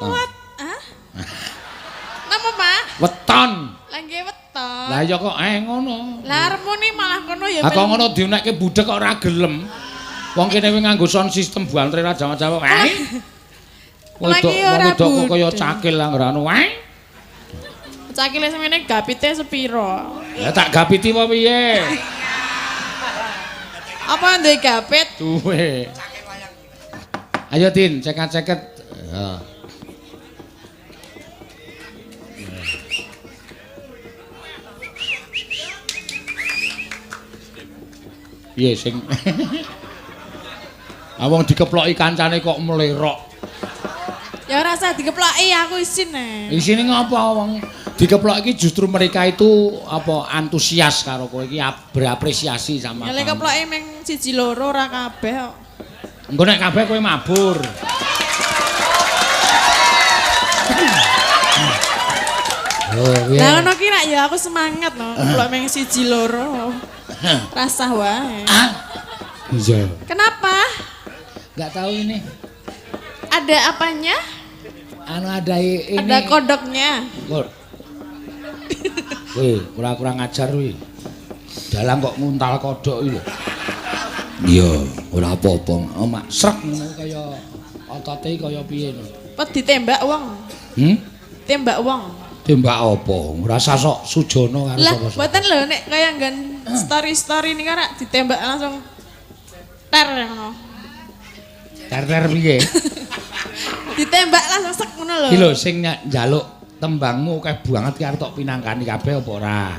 Wat, Napa, Pak? Weton. Lah nggih weton. Lah ya kok ngono. Lah arepmu malah kono ya. Kok ngono diunekke budhek kok ora gelem. Wong kene wis nganggo sound system buantre ra Jawa-Jawa. Wedok kok kaya cakil lah ngono wae. Cakile semene gapite sepiro? Ya tak gapiti apa piye? Apa ndek gapit? Duwe. Ayo Tin, ceket-ceket. Ya. Piye sing Awong dikeploki kancane kok melerok. Ya ora usah dikeploki aku isin nih. Isine ngapa wong dikeploki justru mereka itu apa antusias karo kowe iki berapresiasi sama. Ya lek keploki ming 1 2 ora kabeh kok. Engko nek kabeh kowe mabur. Oh, iya. Lah ngono ki rak ya aku semangat no. Keplok ming 1 2. Rasah wae. Iya. Kenapa? Enggak tahu ini. Ada apanya? Anu ada ini. Ada kodoknya. Weh, kurang ajar weh. Dalang kok nguntal kodok iki lho. Iya, ora apa-apa. Mak srek ngono kaya otote kaya piye lho. Apa ditembak wong? Tembak wong. Tembak apa? Ora sok sujono karo Lah, sapa-sapa. mboten lho nek kaya nggon story-story nika rak ditembak langsung ter ngono. Ter piye? Ditembak langsung sek ngono lho. Iki lho sing njaluk tembangmu akeh banget ki arep tok pinangkani kabeh apa ora?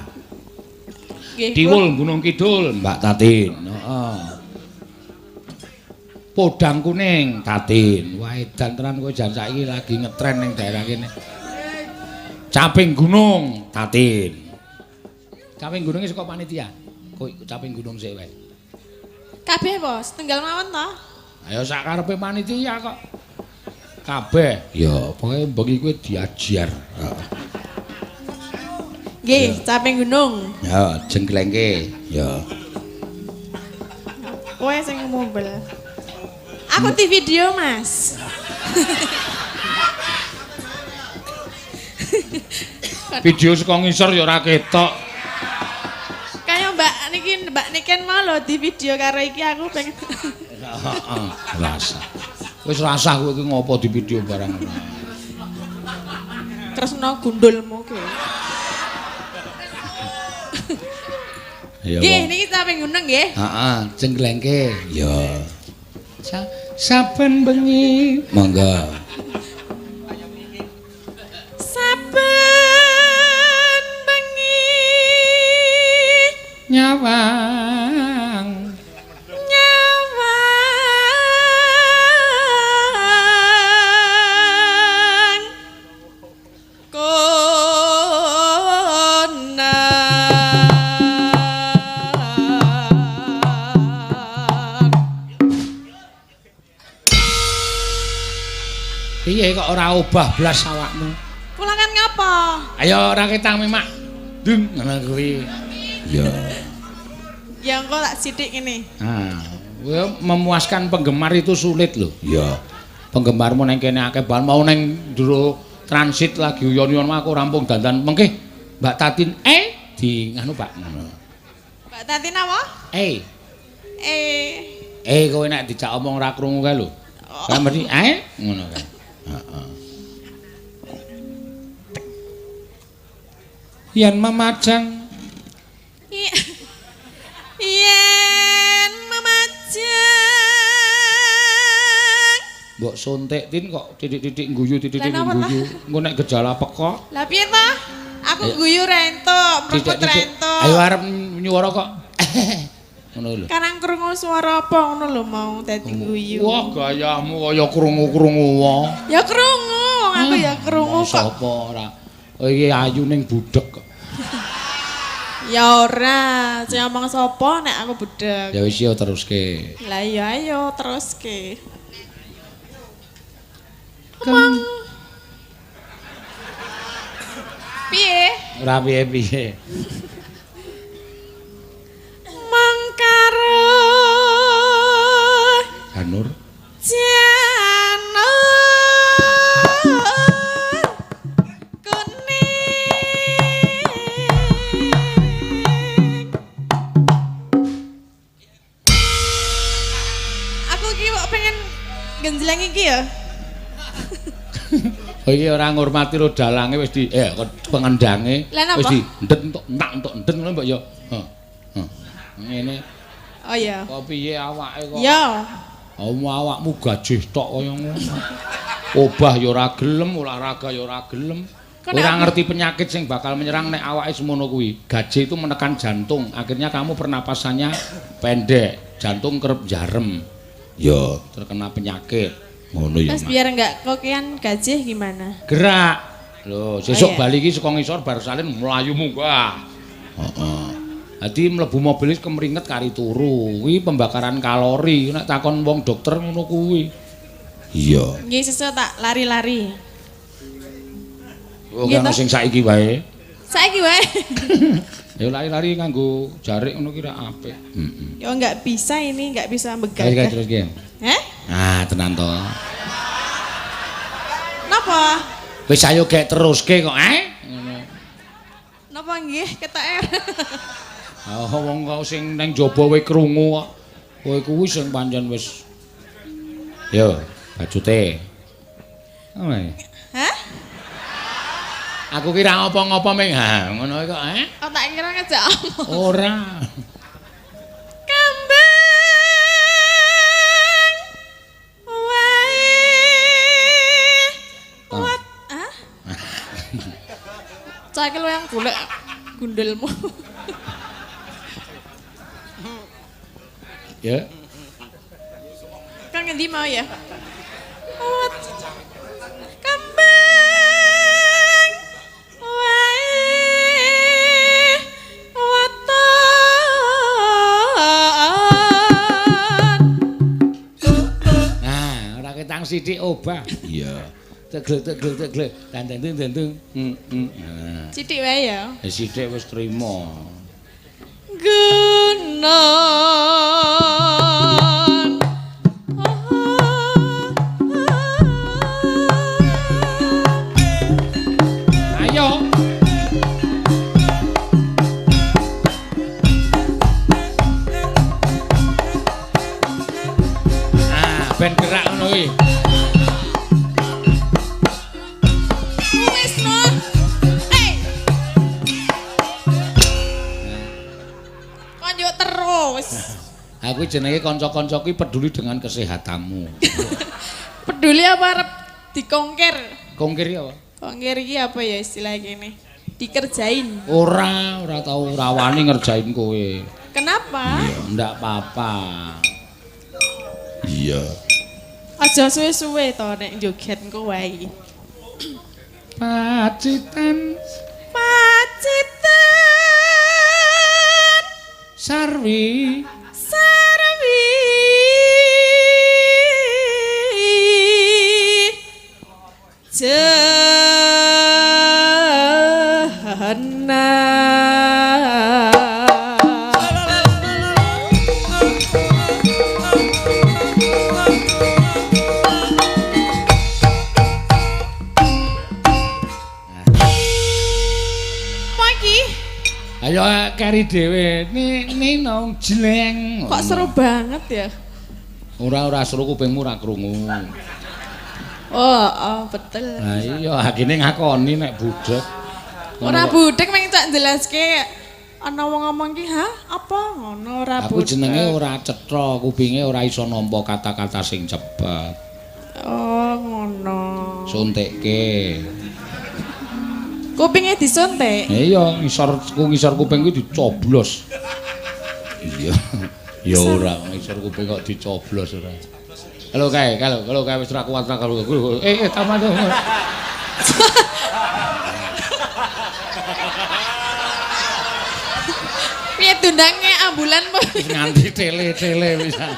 Nggih. Diwul Gunung Kidul, Mbak Tatin. Heeh. Podang kuning, Tatin. Wah edan tenan kowe jan saiki lagi ngetren ning daerah kene. Caping gunung, Tatin. Caping gunungnya saka panitia. Kowe caping gunung sik wae. Kabeh apa? Setenggal mawon to? Ayo sak karepe panitia kok. Kabeh. Ya, pokoke bengi kowe diajar. Heeh. Nggih, caping gunung. Ya, jengklengke. Ya. Kowe sing mobil. Aku di video, Mas. Video saka ngisor ya ora ketok. Kayak Mbak Niken mau lho di video karo iki aku pengen. Heeh, rasa. Wis rasah kowe iki ngopo di video barang. Kresna gundulmu ki. Ya. Nggih, niki caping gunung nggih. Heeh, jengklengke. Ya. Saben bengi. Monggo. Saben bengi Nyawang. Piye kok ora obah blas awakmu? Kula kan ngapa? Ayo ora ketang Mak. Dung ngono kuwi. Ya. Ya engko tak sithik ngene. Nah, kowe memuaskan penggemar itu sulit loh. Iya. Penggemarmu neng kene akeh ban mau neng nduro transit lagi uyon-uyon aku rampung dandan. Mengke Mbak Tatin di nganu Pak ngono. Mbak Tatin apa? Kowe nek dijak omong ora krungu kae lho. Kan mesti ngono kae. Heeh. Yen memajang Yen memajang. Mbok suntik Tin kok titik-titik guyu titik-titik guyu. Engko nek gejala pekok. Lah piye ta? Aku guyu rentok, mrepot rentok. Ayo arep nyuwara kok. Ngono lho. Karang krungu swara apa ngono lho mau dadi guyu. Wah, gayamu kaya krungu-krungu wae. Ya krungu, aku ya krungu kok. Sapa ora? Oh iki ayu ning budhek kok. Ya ora, sing ngomong sapa nek aku budhek. Ya wis yo teruske. Lah iya ayo teruske. Kang Piye? ora piye-piye. Mangkaro Hanur. Janur iki ora ngurmati ro dalange wis di pengendange wis di entuk enden ngono mbok ya. Ngene. Oh iya. Kok piye awake kok? Ya. Awakmu gajih tok kaya ngono. Obah ya ora gelem, olahraga ya ora gelem. Ora ngerti penyakit sing bakal menyerang nek awake semono kuwi. Gajih itu menekan jantung, akhirnya kamu pernapasannya pendek, jantung kerep jarem. Ya, terkena penyakit. Ngono ya. Terus biar enggak kokean gajih gimana? Gerak. Lho, sesuk bali iki saka ngisor bar salin mlayu munggah. Heeh. Dadi mlebu mobil kemringet kari turu. Kuwi pembakaran kalori. Nek takon wong dokter ngono kuwi. Iya. Nggih sesuk tak lari-lari. Oh, kang sing saiki wae. Saiki wae. Ya lari-lari nganggo jarik ngono ki ra apik. Heeh. Ya enggak bisa ini, enggak bisa begadang. Kayak terus ki. Heh? Ah, tenan to. Napa? Wis ayo gek teruske kok, ngono. Napa nggih ketek? Oh, wong kok sing nang jaba wae krungu kok. Kowe kuwi sing pancen wis. Yo, bajute. Ngono. Hah? Aku kira ngopo-ngopo ming. Ha, ngono kok, Oh, tak kira ngejak omong. Ora. Kambing. Wae. What? Hah? Saiki lu yang golek gundelmu. Ya. Kan ngendi mau ya? What? Kambing. Wae. Watan. Nah, ora ketang sithik obah. Iya. Teglek. Dandeng. Nah. Sithik wae ya. Sithik wis trima. Gunon. Ayo. Ah, ben gerak ngono kuwi. Wis no. Hey. Konjuk terus. Aku jenenge kanca-kanca kuwi peduli dengan kesehatanmu. Peduli apa arep dikongkir? Kongkir ya apa? Kongkir iki apa ya istilah gini? Dikerjain. Ora tau wani ngerjain kowe. Kenapa? Iya, ndak apa-apa. Iya. Aja suwe-suwe to nek joget engko wae. Pacitan sarwi ayo kari dhewe ni nang jleng. Kok seru banget ya? Ora seru kupingmu ora krungu. Oh, betul. Lah iya akine ngakoni nek budhek. Ora budhek meng tak jelaske ana wong ngomong ki, "Hah? Apa?" Ngono ora budhek. Aku jenenge ora cetha, kupinge ora iso nampa kata-kata sing cepet. Oh, ngono. Suntikke. Kupinge disuntik. Iya, ngisor kuping kuwi dicoblos. Iya. Ya ora, ngisor kuping kok dicoblos ora. Kalau kae wis ora kuat kalau taman to. Piye tundange ambulan po? Nganti tele-tele pisan.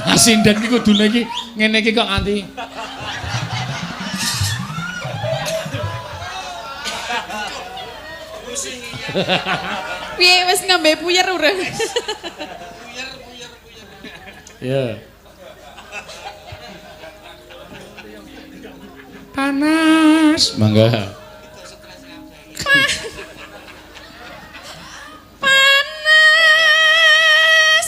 Asindan iki kudune iki ngene iki kok nganti. Piye wis ngambe puyer urung? Ya. Panas, mangga. Panas.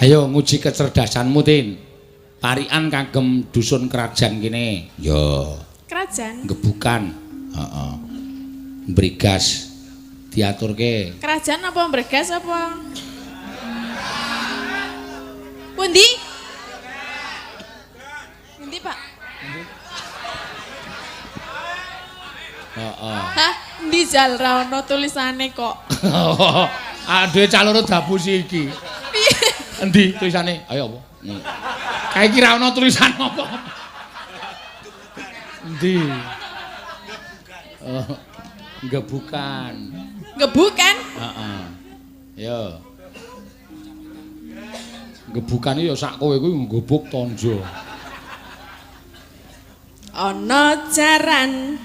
Ayo nguji kecerdasanmu, Tin. Parian kagem dusun kerajaan kene. Yo. Kerajaan. Gebukan. Heeh. Mbrigas diaturke. Kerajaan apa mbregas apa? Pundi? Pundi, Pak? Heeh. Hah, ndi jal ra ono tulisane kok. Aduh calon dapus iki. Piye? Endi tulisane? Ayo apa? Kae iki ra ono tulisan apa. Endi? Oh, gebukan. Gebukan? Heeh. Ya. Gebukan ya sak kowe kuwi nggobuk tonjo. Ana jaran.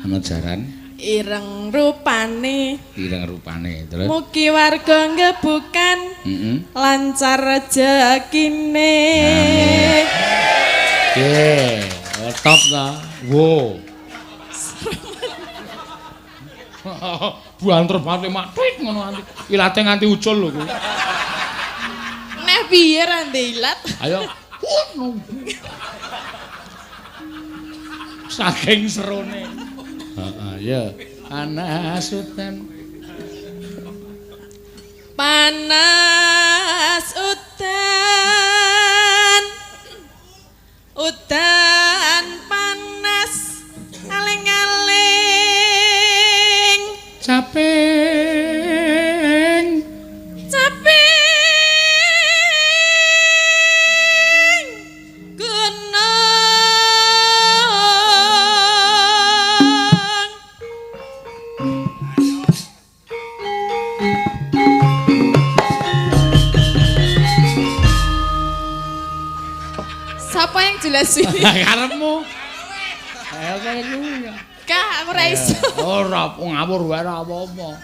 Ana jaran Ireng rupane. ireng rupane. Terus Mugi warga gebukan. heeh. Lancar rezekine. Oke, top ta. Wo. Buanter banget mak twit ngono nganti. Ilate nganti ucul lho kuwi. Neh piye ra ndelat? Ayo. Saking serone. Heeh, ya. Panas udan. Panas udan. Udan panas aling-aling. Caping. Caping gunung. Siapa yang jelas ini? Karepmu. Ayo kowe kuwi. Kah, aku ra iso. Ora ngawur wae ora apa-apa.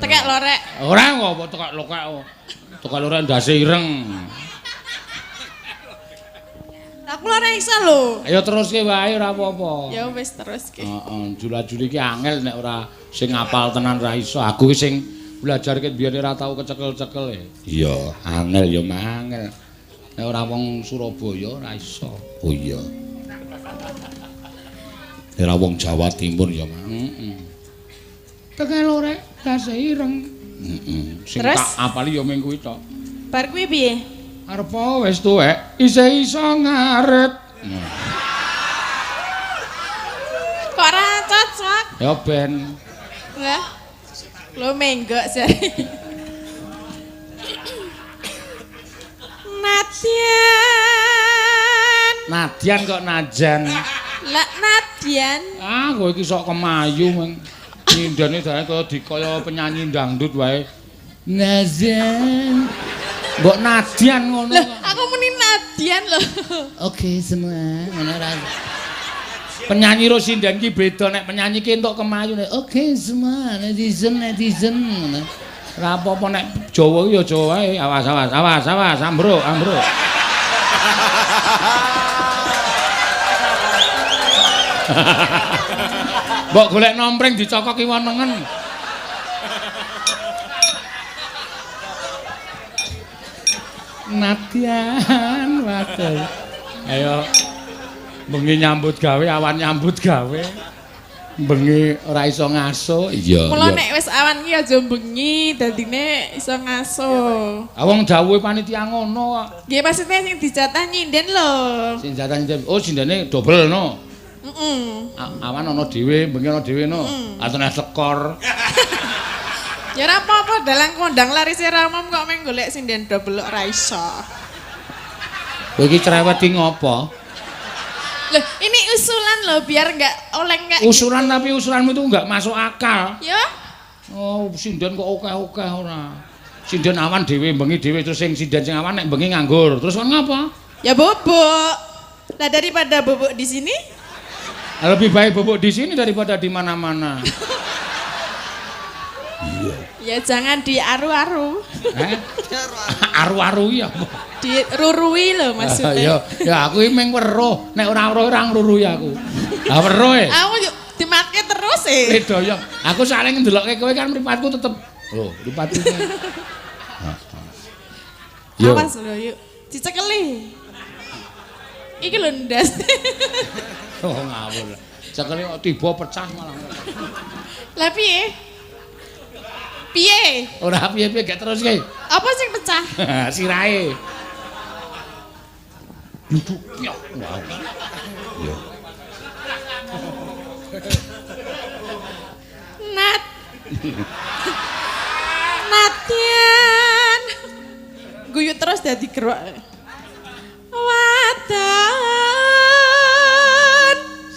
Tekek lorek. Ora apa tekak lokek. Tekak lorek ndase ireng. Aku ora iso lho. Ayo teruske wae ora apa-apa. Ya wis terus ki. Heeh, jula-juli ki angel nek ora sing ngapal tenan ra iso. Aku ki sing belajar ket biyen ora tau kecekel-cekel e. Iya, angel ya mangel. Nek ora wong Surabaya ora iso. Oh iya. Ora wong Jawa Timur ya, heeh. Tekan lorek dase ireng. Heeh. Sing Terus? tak apali ya ming kuwi tok. Bar kuwi piye? Arep wis tuwek, isih iso ngaret. Kok ora cocok? Ya ben. Lah. Lo menggok sih. Nadian kok najan. Lah Nadian. Ah, kowe iki sok kemayu meng. Nyindane dae kaya penyanyi dangdut wae. Najan. Mbok Nadian ngono. Loh, aku muni Nadian loh. Oke semua, ngono ra. Penyanyi Rosindan ki beda nek penyanyi ki entuk kemayu nek oke semua netizen ngono. Ora apa-apa nek Jawa ki ya Jawa wae. Awas, ambruk. Mbok golek nompreng dicokok kiwa nengen. Nadian waduh. Ayo bengi nyambut gawe, awan nyambut gawe. Bengi ora iso ngaso. Iya. Mula nek wis awan ki aja bengi, dadine iso ngaso. Ah wong dawuhe panitia ngono kok. Nggih maksudnya sing dijatah nyinden lho. Sing jatah oh sindene dobel no. Heeh. Awan ana dhewe, bengi ana dhewe no. Atene sekor. Ya ora apa-apa dalang kondang laris ora umum kok meng golek sinden double ora iso. Kowe iki cerewet iki ngopo? Loh, ini usulan loh biar enggak oleng enggak. Usulan tapi usulanmu itu enggak masuk akal. Ya. Oh, sinden kok akeh-akeh ora. Sinden awan dhewe, bengi dhewe terus sing sinden sing awan nek bengi nganggur. Terus kon ngapa? Ya bobok. Lah daripada bobok di sini, Lebih baik bobok di sini daripada di mana-mana. ya jangan diaru-aru. Aru-aru ya. Dirurui loh maksudnya. Ya aku iki meng weruh. Nek ora weruh ora ngrurui aku. Lah weruh e. Aku yuk dimatke terus Doyong. Aku saling ndelokke kowe kan mripatku tetep. Lho, mripatku. Yo. Awas lho yuk. Dicekeli. Iki lho ndas. Oh ngawur. Cekeli kok tiba pecah malah. Lah piye? Piye? Ora piye-piye gak terus ki. Apa sing pecah? Sirahe. Duduk yo. Wow. Yo. Nat. Natian. Guyu terus dadi gerok. Wadan.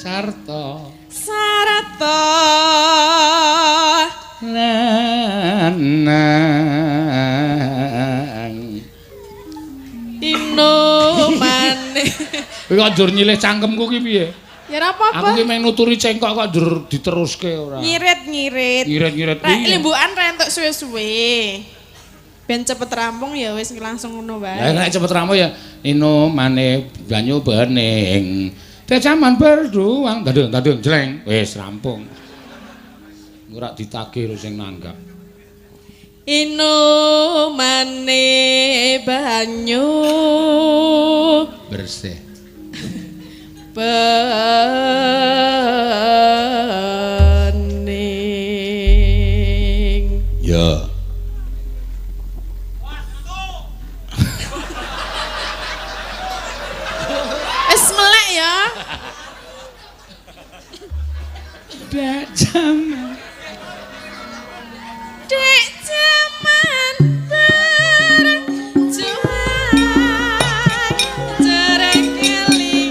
Sarta. Sarata. Lanang. Ino maneh. Kowe kok njur nyilih cangkemku ki piye? Ya ora apa-apa. Aku ki meng nuturi cengkok kok njur diteruske ora. Nyirit-nyirit. Nyirit-nyirit Rek piye? limbukan rentuk suwe-suwe. Ben cepet rampung ya wis langsung ngono wae. Lah nek cepet rampung ya ino maneh banyu bening. Zaman berjuang dadung jleng wis rampung. Ora ditagih sing nanggap. Ino mane banyu Bersih. Bening. Ya. Wis melek ya. Dek zaman. Dek zaman berjuang cereng kelingan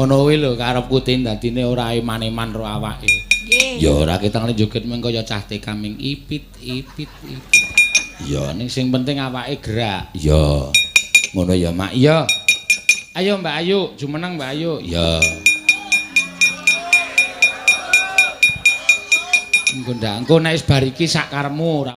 Ngono kuwi lho karepku tin dadine ora eman-eman ro awake. Nggih. Ya ora ketang joget mengko ya cah TK ipit. Ya ning sing penting awake gerak. Ya. Ngono ya Mak. Ya. Ayo Mbak Ayu, jumeneng Mbak Ayu. Ya. Engko ndak engko nek bar iki sak karepmu ora